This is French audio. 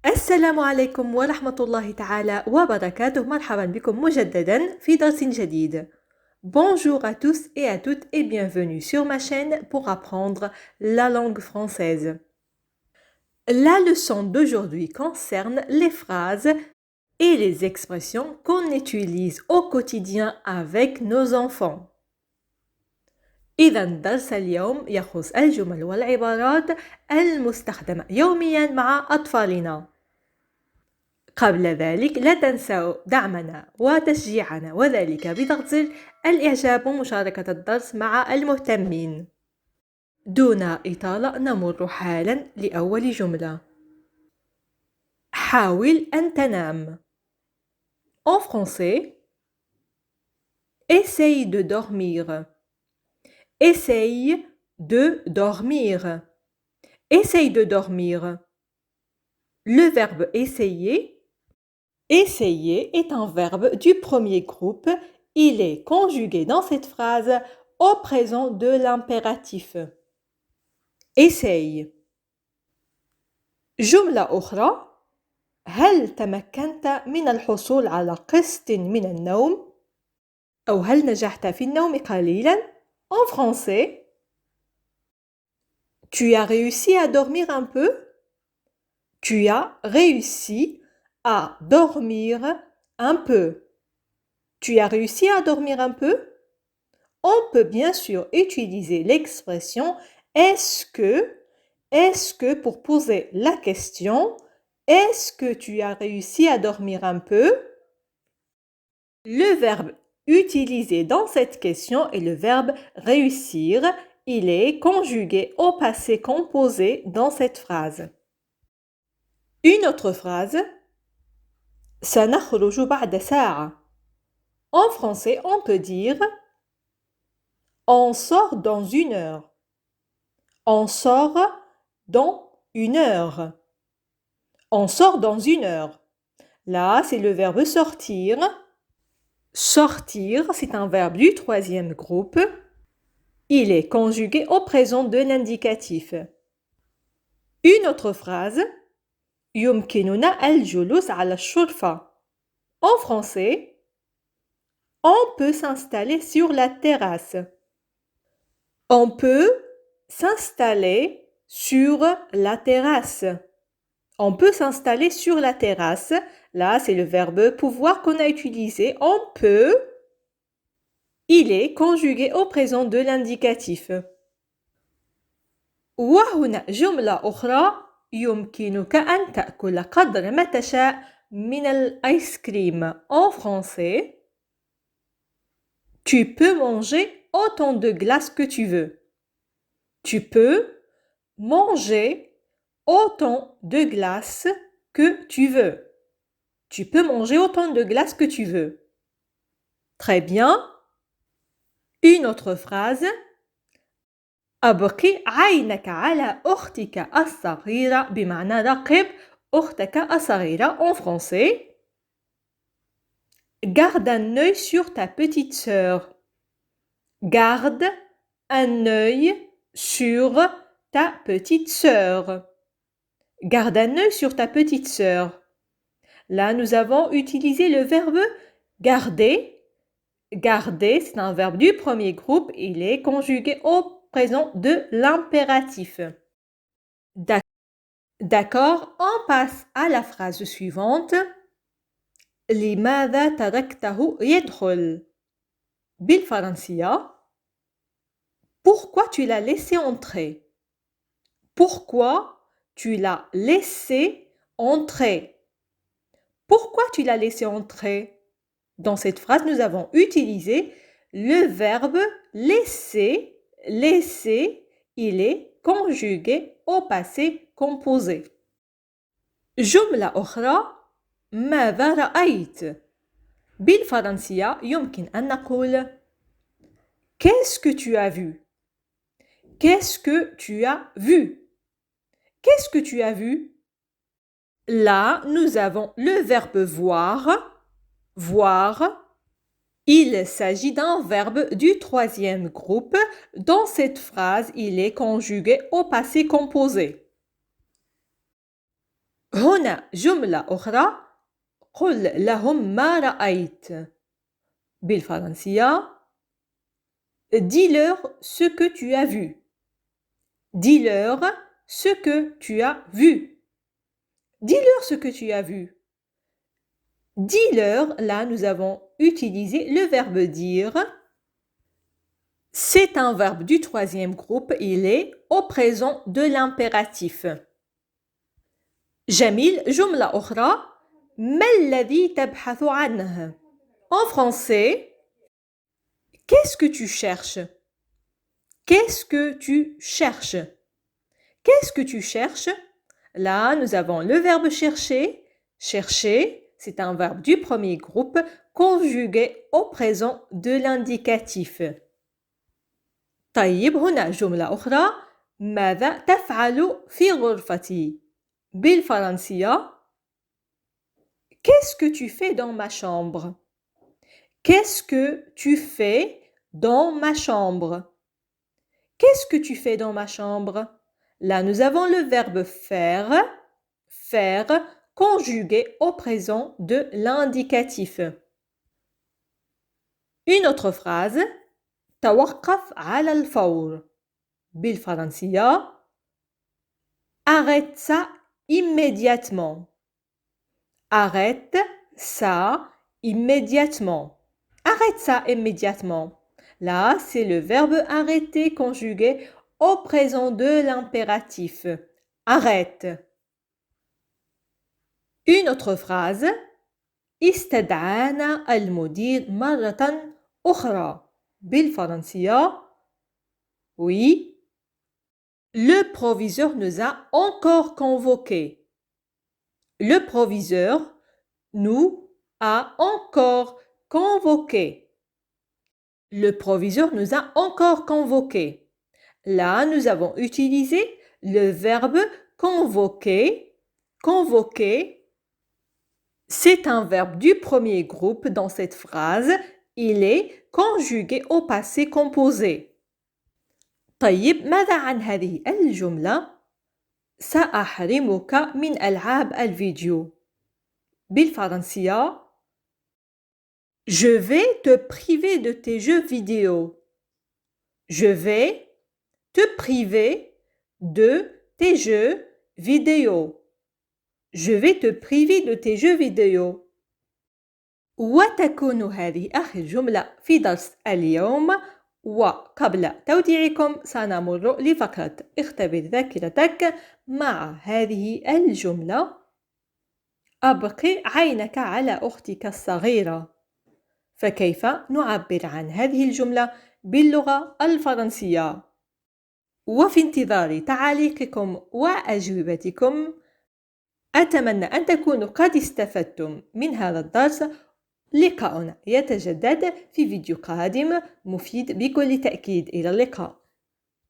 السلام عليكم ورحمة الله تعالى وبركاته. مرحبا بكم مجددا في درس جديد. Bonjour à tous et à toutes et bienvenue sur ma chaîne pour apprendre la langue française. La leçon d'aujourd'hui concerne les phrases et les expressions qu'on utilise au quotidien avec nos enfants. إذا درس اليوم يخص الجمل والعبارات المستخدمة يوميا مع أطفالنا. قبل ذلك لا تنسوا دعمنا وتشجيعنا وذلك بضغط زر الإعجاب ومشاركة الدرس مع المهتمين. دون إطالة نمر حالا لأول جملة. حاول أن تنام. En français, essaye de dormir. Essaye de dormir. Essaye de dormir. Le verbe essayer. Essayer est un verbe du premier groupe. Il est conjugué dans cette phrase au présent de l'impératif. Essaye. جملة أخرى. هل تمكنت من الحصول على قسط من النوم؟ أو هل نجحت في النوم قليلا؟ En français, tu as réussi à dormir un peu? Tu as réussi à dormir un peu. Tu as réussi à dormir un peu? On peut bien sûr utiliser l'expression est-ce que pour poser la question, est-ce que tu as réussi à dormir un peu? Le verbe utilisé dans cette question est le verbe réussir. Il est conjugué au passé composé dans cette phrase. Une autre phrase. سنخرج بعد ساعة. En français, on peut dire on sort dans une heure. On sort dans une heure. On sort dans une heure. Là, c'est le verbe sortir. Sortir, c'est un verbe du troisième groupe. Il est conjugué au présent de l'indicatif. Une autre phrase. يمكننا الجلوس على الشرفة. En français, on peut s'installer sur la terrasse. On peut s'installer sur la terrasse. On peut s'installer sur la terrasse. Là, c'est le verbe pouvoir qu'on a utilisé. On peut. Il est conjugué au présent de l'indicatif. وهنا جملة أخرى. يمكنك أن تأكل قدر ما تشاء من الآيس كريم. En français, tu peux manger autant de glace que tu veux. Tu peux manger autant de glace que tu veux. Tu peux manger autant de glace que tu veux. Très bien. Une autre phrase. أبقي عينك على أختك الصغيرة بمعنى راقب أختك الصغيرة. En français, garde un œil sur ta petite sœur. Garde un œil sur ta petite sœur. Garde un œil sur ta petite sœur. Là, nous avons utilisé le verbe garder. Garder, c'est un verbe du premier groupe. Il est conjugué au présent de l'impératif. D'accord, on passe à la phrase suivante. لماذا تركته يدخل؟ بالفرنسية. Pourquoi tu l'as laissé entrer? Pourquoi tu l'as laissé entrer? Pourquoi tu l'as laissé entrer? Dans cette phrase, nous avons utilisé le verbe laisser. Laisser, il est conjugué au passé composé. جملة أخرى. ماذا رأيت؟ بالفرنسية يمكن أن نقول Qu'est-ce que tu as vu? Qu'est-ce que tu as vu? Qu'est-ce que tu as vu? Là, nous avons le verbe voir. Voir. Il s'agit d'un verbe du troisième groupe. Dans cette phrase, il est conjugué au passé composé. هنا جملة أخرى قل لهم ما رأيت بالفرنسية dis-leur ce que tu as vu. Dis-leur ce que tu as vu. Dis-leur ce que tu as vu. Dis-leur, là nous avons utilisé le verbe dire. C'est un verbe du troisième groupe, il est au présent de l'impératif. جميل جملة أخرى ما الذي تبحث عنه. En français, qu'est-ce que tu cherches? Qu'est-ce que tu cherches? Qu'est-ce que tu cherches? Là, nous avons le verbe chercher. Chercher, c'est un verbe du premier groupe conjugué au présent de l'indicatif. طيب هنا جملة أخرى ماذا تفعل في غرفتي؟ بالفرنسية Qu'est-ce que tu fais dans ma chambre? Qu'est-ce que tu fais dans ma chambre? Qu'est-ce que tu fais dans ma chambre? Là, nous avons le verbe faire, faire, conjugué au présent de l'indicatif. Une autre phrase, توقف على الفور. بالفرنسية arrête ça immédiatement. Arrête ça immédiatement. Arrête ça immédiatement. Là, c'est le verbe arrêter conjugué au présent de l'impératif. Arrête. Une autre phrase. استدعانا المدير مرة أخرى. بالفرنسية. Oui. Le proviseur nous a encore convoqués. Le proviseur nous a encore convoqués. Le proviseur nous a encore convoqués. Là, nous avons utilisé le verbe convoquer. Convoquer, c'est un verbe du premier groupe dans cette phrase. Il est conjugué au passé composé. طيب ماذا عن هذه الجملة؟ سأحرمك من ألعاب الفيديو. بالفرنسية Je vais te priver de tes jeux vidéo. Je vais te priver de tes jeux vidéo. Je vais te priver de tes jeux vidéo. وتكون هذه آخر جملة في درس اليوم. وقبل توديعكم سنمر لفقرة اختبر ذاكرتك مع هذه الجملة. أبقي عينك على أختك الصغيرة. فكيف نعبر عن هذه الجملة باللغة الفرنسية؟ وفي انتظار تعاليقكم وأجوبتكم أتمنى أن تكونوا قد استفدتم من هذا الدرس. لقاؤنا يتجدد في فيديو قادم مفيد بكل تأكيد. إلى اللقاء.